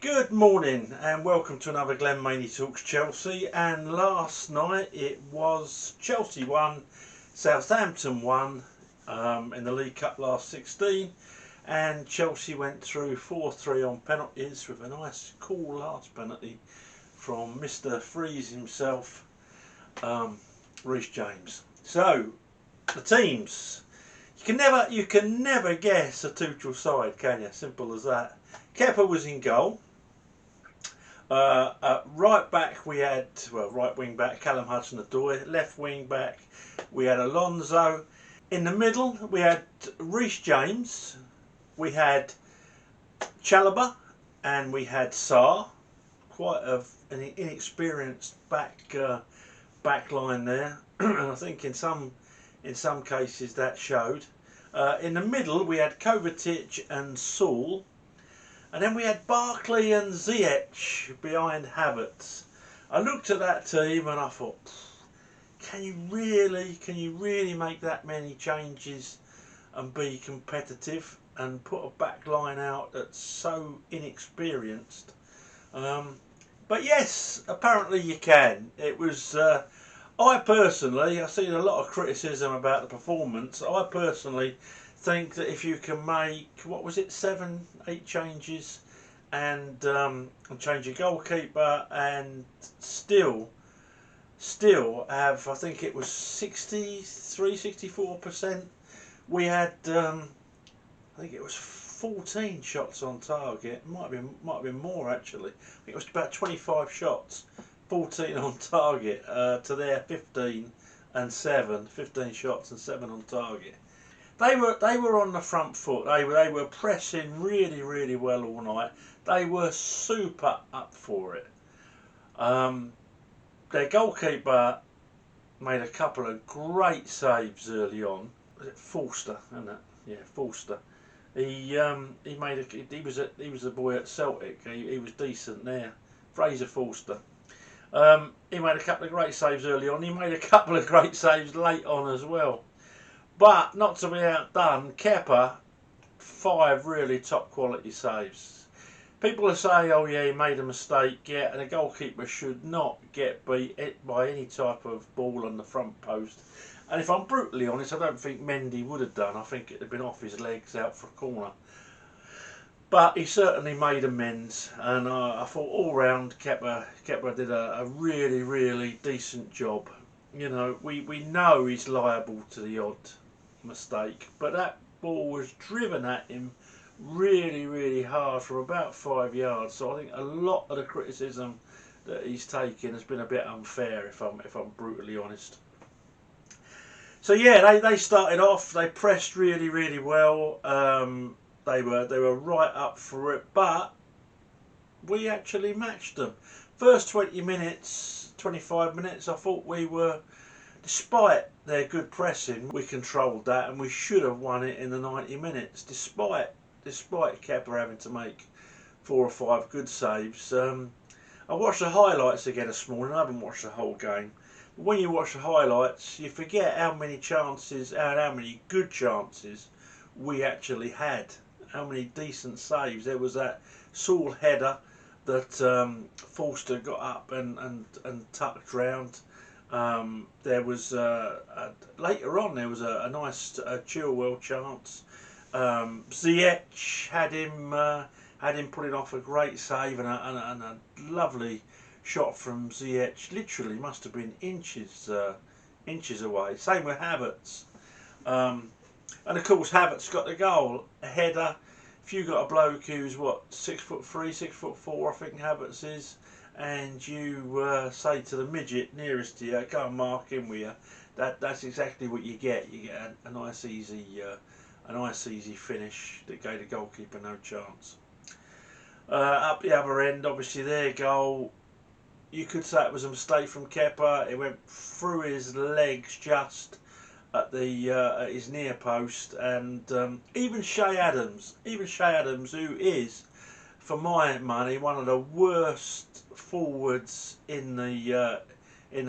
Good morning and welcome to another Glenn Maney Talks Chelsea. And last night it was Chelsea 1, Southampton 1 in the League Cup last 16, and Chelsea went through 4-3 on penalties with a nice cool last penalty from Mr. Freeze himself, Reece James. So the teams. You can never guess a Tuchel side, can you? Simple as that. Kepa was in goal. Right back we had, right wing back Callum Hudson-Odoi. Left wing back we had Alonso. In the middle we had Reece James. We had Chalobah and we had Sarr. Quite an inexperienced back line there, and I think in some cases that showed. In the middle we had Kovacic and Saul. And then we had Barkley and Ziyech behind Havertz. I looked at that team and I thought, can you really make that many changes and be competitive and put a back line out that's so inexperienced? But yes, apparently you can. It was, I've seen a lot of criticism about the performance. I personally think that if you can make, 7, 8 changes and change your goalkeeper and still have, I think it was 64%. We had, I think it was 14 shots on target. Might have been more actually. I think it was about 25 shots, 14 on target to their 15 and 7. 15 shots and 7 on target. They were on the front foot. They were pressing really well all night. They were super up for it. Their goalkeeper made a couple of great saves early on. Was it Forster, isn't it? Yeah, Forster. He was a boy at Celtic. He was decent there. Fraser Forster. He made a couple of great saves early on. He made a couple of great saves late on as well. But not to be outdone, Kepa, 5 really top quality saves. People are saying, oh yeah, he made a mistake. Yeah, and a goalkeeper should not get beat by any type of ball on the front post. And if I'm brutally honest, I don't think Mendy would have done. I think it'd have been off his legs out for a corner. But he certainly made amends, and I thought all round Kepa did a really decent job. You know, we know he's liable to the odd mistake, but that ball was driven at him really hard from about 5 yards. So I think a lot of the criticism that he's taken has been a bit unfair, if I'm brutally honest. So yeah, they started off. They pressed really well. They were right up for it, but we actually matched them. First 20 minutes, 25 minutes, I thought we were. Despite their good pressing, we controlled that, and we should have won it in the 90 minutes. Despite Kepa having to make 4 or 5 good saves. I watched the highlights again this morning. I haven't watched the whole game. But when you watch the highlights, you forget how many chances and how many good chances we actually had. How many decent saves. There was that Saul header that Forster got up and tucked round. There was later on there was a nice Chilwell chance. Ziyech had him putting off a great save and a lovely shot from Ziyech. Literally must have been inches away. Same with Havertz. And of course Havertz got the goal, a header. If you got a bloke who's 6'3", 6'4", I think Havertz is, and you say to the midget nearest to you, go and mark him with you, that's exactly what you get. You get a nice easy finish that gave the goalkeeper no chance. Up the other end, obviously their goal, you could say it was a mistake from Kepa. It went through his legs just at his near post, and even Shea Adams, who is, for my money, one of the worst forwards in the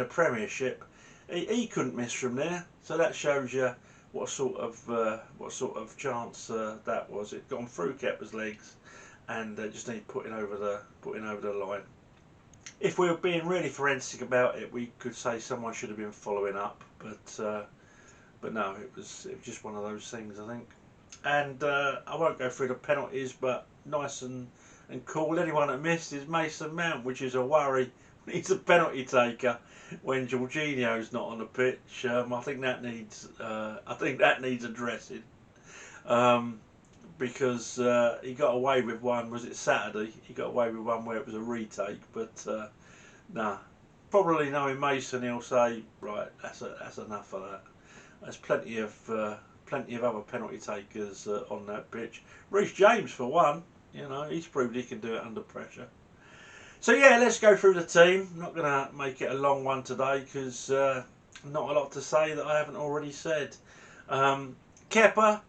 Premiership, he couldn't miss from there. So that shows you what sort of chance that was. It gone through Kepa's legs, and just need putting over the line. If we were being really forensic about it, we could say someone should have been following up, but no, it was just one of those things, I think. And I won't go through the penalties, but nice and cool. Anyone that missed is Mason Mount, which is a worry. He's a penalty taker when Jorginho's not on the pitch. I think that needs addressing. Because he got away with one. Was it Saturday? He got away with one where it was a retake, but nah. Probably knowing Mason, he'll say, right, that's enough of that. There's plenty of other penalty takers on that pitch. Reece James, for one, he's proved he can do it under pressure. So yeah, let's go through the team. I'm not going to make it a long one today because not a lot to say that I haven't already said. Kepa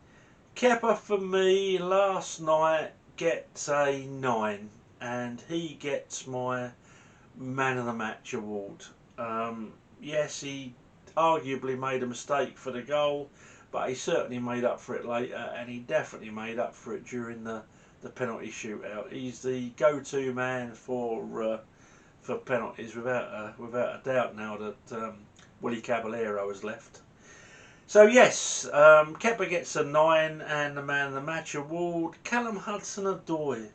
for me last night gets a 9, and he gets my Man of the Match award. Yes, he arguably made a mistake for the goal, but he certainly made up for it later, and he definitely made up for it during the penalty shootout. He's the go-to man for penalties without a doubt now that Willie Caballero has left. So yes, Kepa gets a 9 and the Man of the Match award. Callum Hudson-Odoi.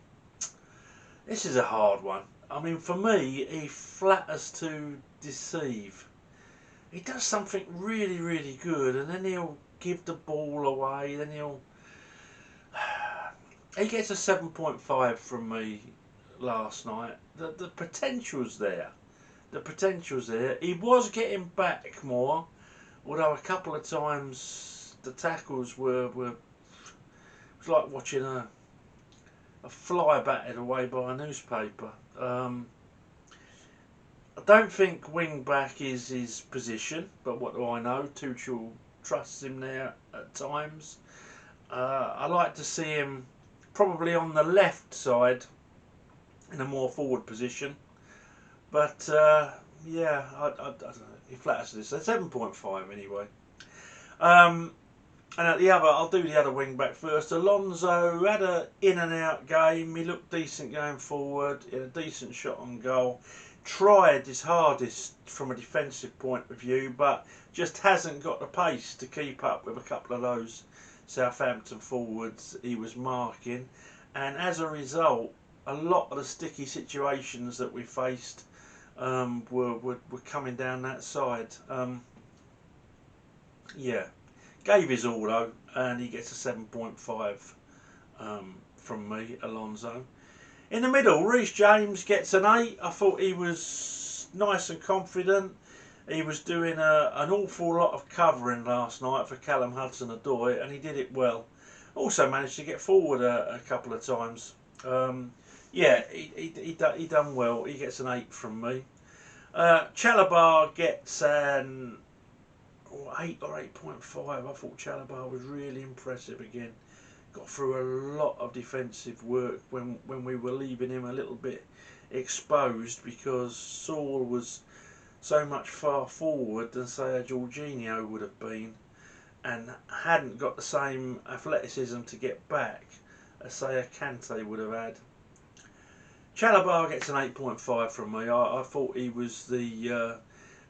This is a hard one. I mean, for me, he flatters to deceive. He does something really, really good, and then he'll give the ball away. Then he gets a 7.5 from me last night. The potential's there. The potential's there. He was getting back more. Although a couple of times the tackles were it was like watching a fly batted away by a newspaper. I don't think wing back is his position, but what do I know? Tuchel trusts him there at times. I like to see him probably on the left side in a more forward position, but yeah, I don't know. He flatters this. So 7.5 anyway. And at the other, I'll do the other wing back first. Alonso had a in and out game. He looked decent going forward. He had a decent shot on goal. Tried his hardest from a defensive point of view, but just hasn't got the pace to keep up with a couple of those Southampton forwards he was marking. And as a result, a lot of the sticky situations that we faced were coming down that side. Yeah, gave his all though, and he gets a 7.5 from me, Alonso. In the middle, Reece James gets an 8. I thought he was nice and confident. He was doing an awful lot of covering last night for Callum Hudson-Odoi, and he did it well. Also managed to get forward a couple of times. Yeah, he done well. He gets an 8 from me. Chalobah gets an 8 or 8.5. I thought Chalobah was really impressive again. Got through a lot of defensive work when we were leaving him a little bit exposed because Saul was so much far forward than say a Jorginho would have been, and hadn't got the same athleticism to get back as say a Kante would have had. Chalobah gets an 8.5 from me. I thought he was the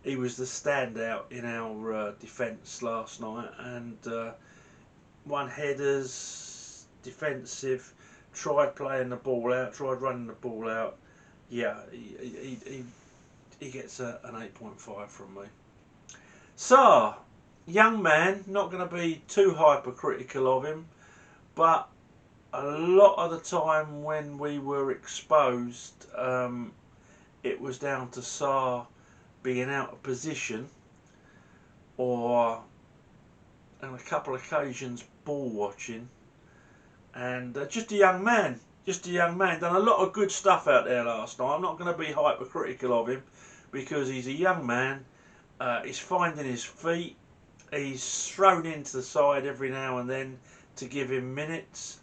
standout in our defence last night, and won headers, defensive, tried playing the ball out, tried running the ball out. Yeah, he gets an 8.5 from me. Sarr, young man, not going to be too hypercritical of him, but a lot of the time when we were exposed, it was down to Sarr being out of position, or on a couple of occasions ball watching, and just a young man. Done a lot of good stuff out there last night. I'm not going to be hypercritical of him because he's a young man. He's finding his feet. He's thrown into the side every now and then to give him minutes.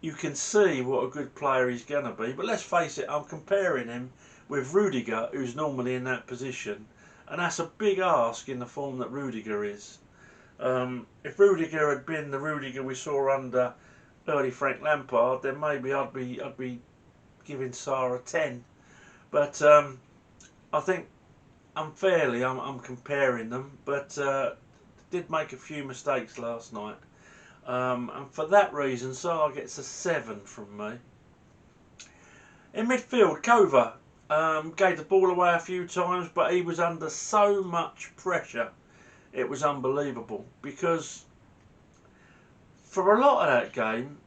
You can see what a good player he's going to be. But let's face it, I'm comparing him with Rudiger, who's normally in that position. And that's a big ask in the form that Rudiger is. If Rudiger had been the Rudiger we saw under early Frank Lampard, then maybe I'd be giving Sarr a 10. But I think unfairly I'm comparing them, but did make a few mistakes last night. And for that reason, Sarr gets a 7 from me. In midfield, Kova gave the ball away a few times, but he was under so much pressure. It was unbelievable, because for a lot of that game,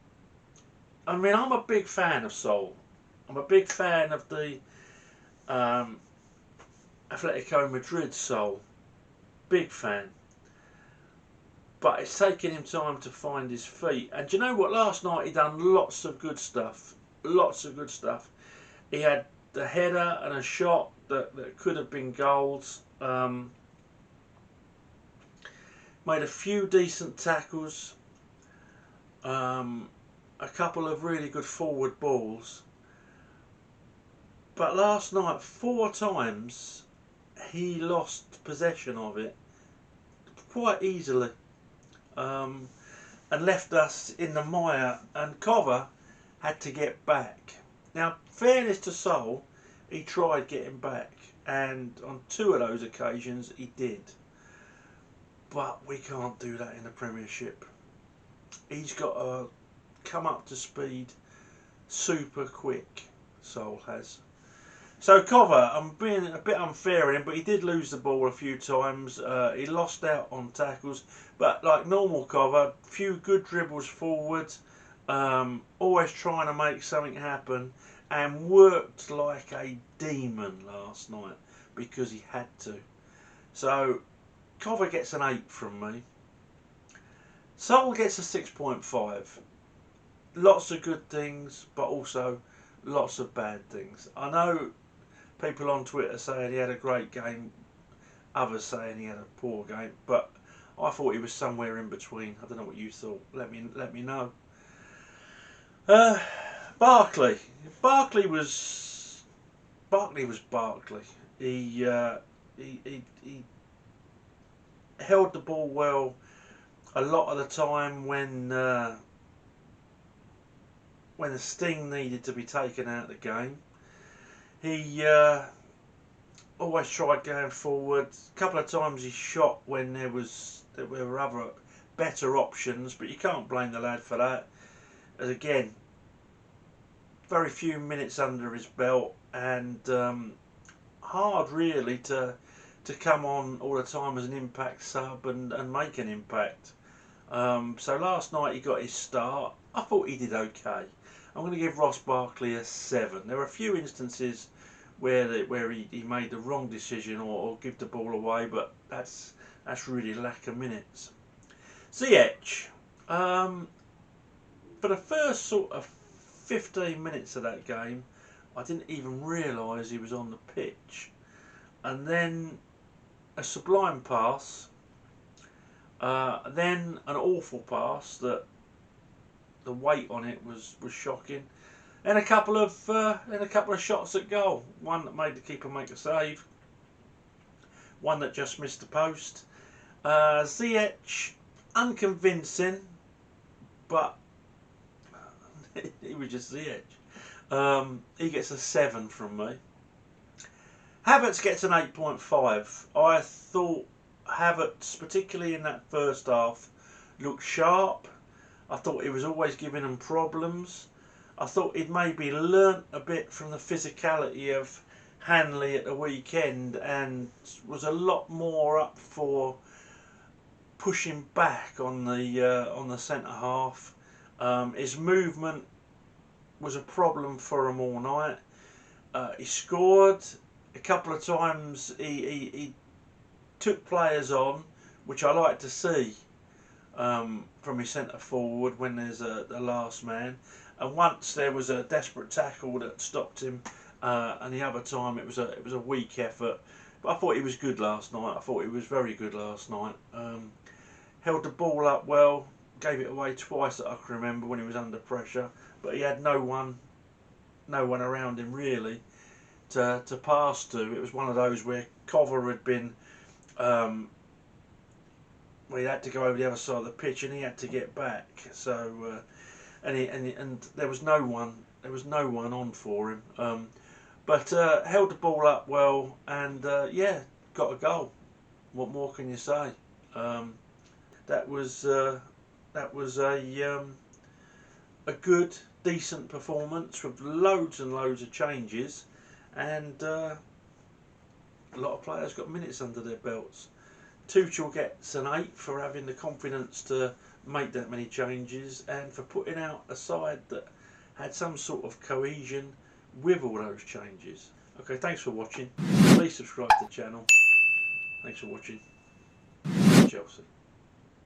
I mean, I'm a big fan of Sol. I'm a big fan of the Atletico Madrid Sol. Big fan. But it's taken him time to find his feet. And do you know what? Last night he done lots of good stuff. Lots of good stuff. He had the header and a shot that could have been goals. Made a few decent tackles. A couple of really good forward balls. But last night, 4 times, he lost possession of it quite easily. And left us in the mire, and Kova had to get back. Now, fairness to Sol, he tried getting back, and on 2 of those occasions he did. But we can't do that in the Premiership. He's got to come up to speed super quick, Sol has. So Kova, I'm being a bit unfair in him, but he did lose the ball a few times. He lost out on tackles, but like normal Kova, few good dribbles forward, always trying to make something happen, and worked like a demon last night because he had to. So Kova gets an 8 from me. Sol gets a 6.5. Lots of good things, but also lots of bad things. I know people on Twitter saying he had a great game, others saying he had a poor game, but I thought he was somewhere in between. I don't know what you thought. Let me know. Barkley was Barkley. He held the ball well a lot of the time when the sting needed to be taken out of the game. He always tried going forward. A couple of times he shot when there were other better options, but you can't blame the lad for that. As again, very few minutes under his belt, and hard really to come on all the time as an impact sub and make an impact. So last night he got his start. I thought he did okay. I'm going to give Ross Barkley a 7. There were a few instances where he made the wrong decision or give the ball away, but that's really lack of minutes. Ziyech, for the first sort of 15 minutes of that game, I didn't even realise he was on the pitch, and then a sublime pass, then an awful pass that the weight on it was shocking, and a couple of shots at goal. One that made the keeper make a save, one that just missed the post. Ziyech, unconvincing, but he was just Ziyech. He gets a 7 from me. Havertz gets an 8.5. I thought Havertz, particularly in that first half, looked sharp. I thought he was always giving them problems. I thought he'd maybe learnt a bit from the physicality of Hanley at the weekend and was a lot more up for pushing back on the centre half. His movement was a problem for him all night. He scored a couple of times. He took players on, which I like to see from his centre forward when there's a last man. And once there was a desperate tackle that stopped him, and the other time it was a weak effort. But I thought he was good last night. I thought he was very good last night. Held the ball up well, gave it away twice that I can remember when he was under pressure. But he had no one around him really to pass to. It was one of those where Kova had been, he had to go over the other side of the pitch and he had to get back. So and there was no one on for him. But held the ball up well, and yeah, got a goal. What more can you say? That was a good, decent performance with loads and loads of changes, and a lot of players got minutes under their belts. Tuchel gets an 8 for having the confidence to make that many changes and for putting out a side that had some sort of cohesion with all those changes. Okay, thanks for watching. Please subscribe to the channel. Thanks for watching. Chelsea.